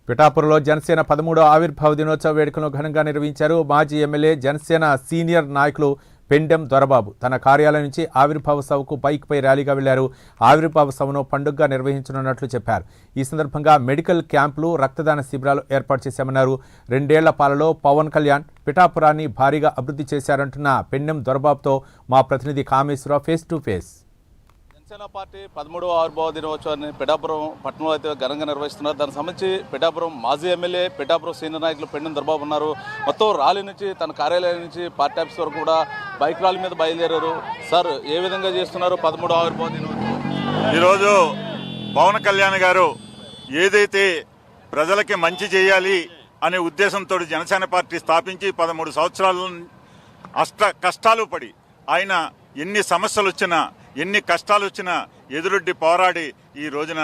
పిఠాపురంలో జనసేన 13వ ఆవిర్భావ దినోత్సవ వేడుకలను ఘనంగా నిర్వహించారు. మాజీ ఎమ్మెల్యే జనసేన సీనియర్ నాయకులు పెండెం దొరబాబు తన కార్యాలయం నుంచి ఆవిర్భావ సభకు బైక్పై ర్యాలీగా వెళ్లారు. ఆవిర్భావ సభను పండుగగా నిర్వహించనున్నట్లు చెప్పారు. ఈ సందర్భంగా మెడికల్ క్యాంపులు, రక్తదాన శిబిరాలు ఏర్పాటు చేశామన్నారు. 2 ఏళ్ల పాలలో పవన్ కళ్యాణ్ పిఠాపురాన్ని భారీగా అభివృద్ధి చేశారంటున్న పెండెం దొరబాబుతో మా ప్రతినిధి Kameswararao face to face. Janasena party 13వ ఆవిర్భావ దినోత్సవాన్ని పిఠాపురం పట్టణంలో అయితే ఘనంగా నిర్వహిస్తున్నారు. దానికి సంబంధించి పిఠాపురం మాజీ ఎమ్మెల్యే, పిఠాపురం సీనియర్ నాయకులు పెండెం దొరబాబు ఉన్నారు. మొత్తం ర్యాలీ నుంచి తన కార్యాలయం నుంచి పార్టీ ఆఫీస్ వరకు కూడా బైక్ ర్యాలీ మీద బయలుదేరారు. సార్, ఏ విధంగా చేస్తున్నారు 13వ ఆవిర్భావ దినోత్సవం? ఈరోజు పవన్ కళ్యాణ్ గారు ఏదైతే ప్రజలకి మంచి చేయాలి అనే ఉద్దేశంతో జనసేన పార్టీ స్థాపించి 13 సంవత్సరాల కష్టాలు పడి ఆయన ఎన్ని సమస్యలు వచ్చినా, ఎన్ని కష్టాలు వచ్చినా ఎదురొడ్డి పోరాడి ఈ రోజున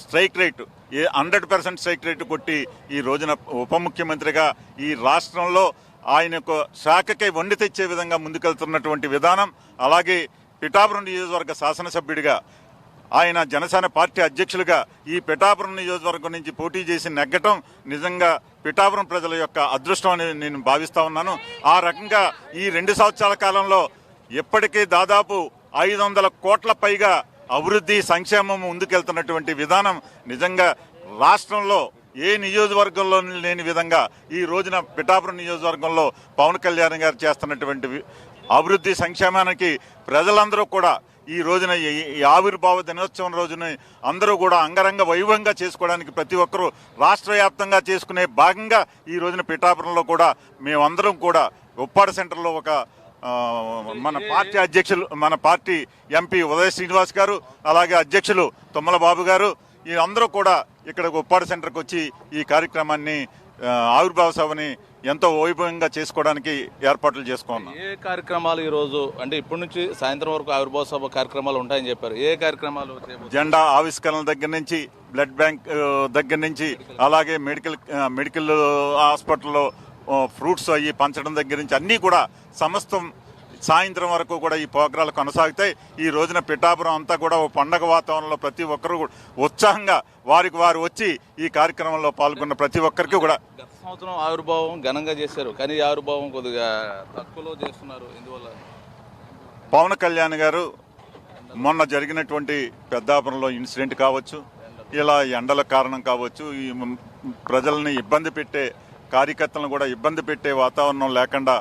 స్ట్రైక్ రేటు 100% స్ట్రైక్ రేటు కొట్టి ఈ రోజున ఉప ముఖ్యమంత్రిగా ఈ రాష్ట్రంలో ఆయనకు శాఖకే వండి తెచ్చే విధంగా ముందుకెళ్తున్నటువంటి విధానం, అలాగే పిఠాపురం నియోజకవర్గ శాసనసభ్యుడిగా ఆయన జనసేన పార్టీ అధ్యక్షులుగా ఈ పిఠాపురం నియోజకవర్గం నుంచి పోటీ చేసి నెగ్గటం నిజంగా పిఠాపురం ప్రజల యొక్క అదృష్టం అని నేను భావిస్తా ఉన్నాను. ఆ రకంగా ఈ 2 సంవత్సరాల కాలంలో ఇప్పటికీ దాదాపు 500 కోట్ల పైగా అభివృద్ధి, సంక్షేమం ముందుకెళ్తున్నటువంటి విధానం నిజంగా రాష్ట్రంలో ఏ నియోజకవర్గంలో లేని విధంగా ఈ రోజున పిఠాపురం నియోజకవర్గంలో పవన్ కళ్యాణ్ గారు చేస్తున్నటువంటి అభివృద్ధి సంక్షేమానికి ప్రజలందరూ కూడా ఈ రోజున ఈ ఆవిర్భావ దినోత్సవం రోజున అందరూ కూడా అంగరంగ వైభవంగా చేసుకోవడానికి ప్రతి ఒక్కరూ రాష్ట్ర వ్యాప్తంగా చేసుకునే భాగంగా ఈ రోజున పిఠాపురంలో కూడా మేమందరం కూడా ఉప్పాడ సెంటర్లో ఒక మన పార్టీ ఎంపీ ఉదయ శ్రీనివాస్ గారు, అలాగే అధ్యక్షులు తుమ్మల బాబు గారు, ఈ అందరూ కూడా ఇక్కడ ఉప్పాడ సెంటర్కి వచ్చి ఈ కార్యక్రమాన్ని ఆవిర్భావ సభని ఎంతో వైభవంగా చేసుకోవడానికి ఏర్పాట్లు చేసుకున్నాం. ఏ కార్యక్రమాలు ఈ రోజు అంటే ఇప్పటి నుంచి సాయంత్రం వరకు ఆవిర్భావ సభ కార్యక్రమాలు ఉంటాయని చెప్పారు. ఏ కార్యక్రమాలు? జెండా ఆవిష్కరణ దగ్గర నుంచి, బ్లడ్ బ్యాంక్ దగ్గర నుంచి, అలాగే మెడికల్ హాస్పిటల్లో ఫ్రూట్స్ అవి పంచడం దగ్గర నుంచి అన్నీ కూడా సమస్తం సాయంత్రం వరకు కూడా ఈ ప్రోగ్రాలు కొనసాగుతాయి. ఈ రోజున పిఠాపురం అంతా కూడా ఓ పండగ వాతావరణంలో ప్రతి ఒక్కరు ఉత్సాహంగా వారు వచ్చి ఈ కార్యక్రమంలో పాల్గొన్న ప్రతి ఒక్కరికి కూడా. గత సంవత్సరం ఆవిర్భావం ఘనంగా చేశారు, కానీ ఈ ఆవిర్భావం కొద్దిగా తక్కువలో చేస్తున్నారు. ఎందువల్ల? పవన్ కళ్యాణ్ గారు మొన్న జరిగినటువంటి పెద్దాపురంలో ఇన్సిడెంట్ కావచ్చు, ఇలా ఎండల కారణం కావచ్చు, ఈ ప్రజల్ని ఇబ్బంది పెట్టే, కార్యకర్తలను కూడా ఇబ్బంది పెట్టే వాతావరణం లేకుండా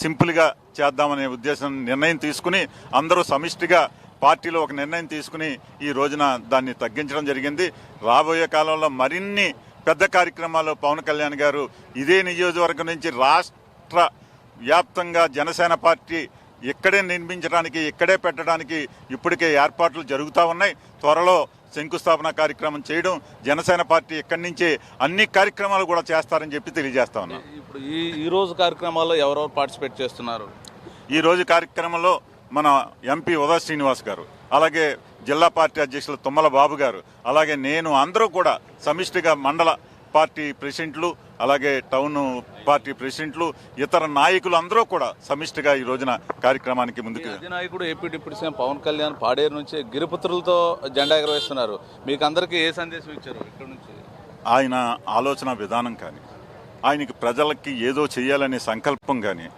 సింపుల్గా చేద్దామనే ఉద్దేశం నిర్ణయం తీసుకుని అందరూ సమిష్టిగా పార్టీలో ఒక నిర్ణయం తీసుకుని ఈ రోజున దాన్ని తగ్గించడం జరిగింది. రాబోయే కాలంలో మరిన్ని పెద్ద కార్యక్రమాలు పవన్ కళ్యాణ్ గారు ఇదే నియోజకవర్గం నుంచి రాష్ట్ర వ్యాప్తంగా జనసేన పార్టీ ఇక్కడే నిర్మించడానికి, ఇక్కడే పెట్టడానికి ఇప్పటికే ఏర్పాట్లు జరుగుతూ ఉన్నాయి. త్వరలో శంకుస్థాపన కార్యక్రమం చేయడం, జనసేన పార్టీ ఇక్కడి నుంచే అన్ని కార్యక్రమాలు కూడా చేస్తారని చెప్పి తెలియజేస్తా ఉన్నాం. ఇప్పుడు ఈ రోజు కార్యక్రమాల్లో ఎవరెవరు పార్టిసిపేట్ చేస్తున్నారు? ఈ రోజు కార్యక్రమంలో మన ఎంపీ ఉదయ శ్రీనివాస్ గారు, అలాగే జిల్లా పార్టీ అధ్యక్షులు తుమ్మల బాబు గారు, అలాగే నేను, అందరూ కూడా సమిష్టిగా మండల పార్టీ ప్రెసిడెంట్లు, అలాగే టౌన్ పార్టీ ప్రెసిడెంట్లు, ఇతర నాయకులు అందరూ కూడా సమిష్టిగా ఈ రోజున కార్యక్రమానికి ముందుకు. అధినాయకుడు AP deputy CM Pawan Kalyan Paderu నుంచి గిరిపుత్రులతో జెండా ఎగరవేస్తున్నారు. మీకు అందరికీ ఏ సందేశం ఇచ్చారు ఇక్కడ నుంచి? ఆయన ఆలోచన విధానం కానీ, ఆయనకి ప్రజలకి ఏదో చేయాలనే సంకల్పం కానీ,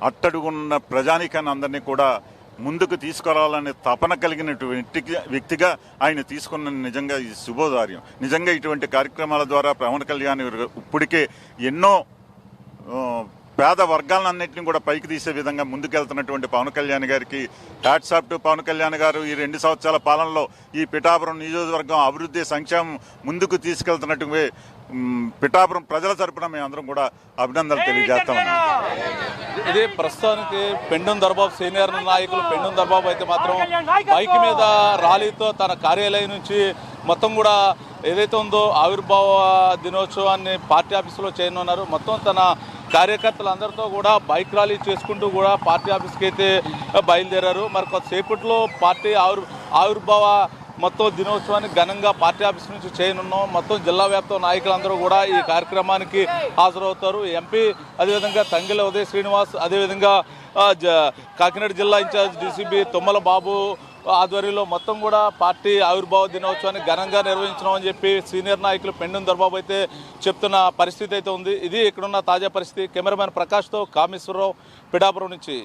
అట్టడుగున్న ప్రజానికాన్ని అందరినీ కూడా ముందుకు తీసుకురావాలనే తపన కలిగినటువంటి వ్యక్తిగా ఆయన తీసుకున్న నిజంగా ఇది శుభోదార్యం. నిజంగా ఇటువంటి కార్యక్రమాల ద్వారా పవన్ కళ్యాణ్ ఇప్పటికే ఎన్నో పేద వర్గాలన్నింటినీ కూడా పైకి తీసే విధంగా ముందుకెళ్తున్నటువంటి పవన్ కళ్యాణ్ గారికి hats off to Pawan Kalyan garu. ఈ 2 సంవత్సరాల పాలనలో ఈ పిఠాపురం నియోజకవర్గం అభివృద్ధి, సంక్షేమం ముందుకు తీసుకెళ్తున్నట్టు పిఠాపురం ప్రజల తరపున మేమందరం కూడా అభినందనలు తెలియజేస్తా ఉన్నాం. ఇది ప్రస్తుతానికి పెండెం దొరబాబు సీనియర్ నాయకులు. పెండెం దొరబాబు అయితే మాత్రం బైక్ మీద ర్యాలీతో తన కార్యాలయం నుంచి మొత్తం కూడా ఏదైతే ఉందో ఆవిర్భావ దినోత్సవాన్ని పార్టీ ఆఫీసులో చేయనున్నారు. మొత్తం తన కార్యకర్తలందరితో కూడా బైక్ ర్యాలీ చేసుకుంటూ కూడా పార్టీ ఆఫీస్కి అయితే బయలుదేరారు. మరి కొద్దిసేపట్లో పార్టీ ఆవిర్భావ మొత్తం దినోత్సవాన్ని ఘనంగా పార్టీ ఆఫీస్ నుంచి చేయనున్నాం. మొత్తం జిల్లా వ్యాప్త నాయకులందరూ కూడా ఈ కార్యక్రమానికి హాజరవుతారు. ఎంపీ, అదేవిధంగా తంగెల ఉదయ శ్రీనివాస్, అదేవిధంగా కాకినాడ జిల్లా ఇన్ఛార్జ్ డీసీబీ తుమ్మల బాబు ఆధ్వర్యంలో మొత్తం కూడా పార్టీ ఆవిర్భావ దినోత్సవాన్ని ఘనంగా నిర్వహించడం అని చెప్పి సీనియర్ నాయకులు పెండెం దొరబాబు అయితే చెప్తున్న పరిస్థితి అయితే ఉంది. ఇది ఇక్కడున్న తాజా పరిస్థితి. కెమెరామెన్ ప్రకాష్తో కామేశ్వరరావు, పిఠాపురం నుంచి.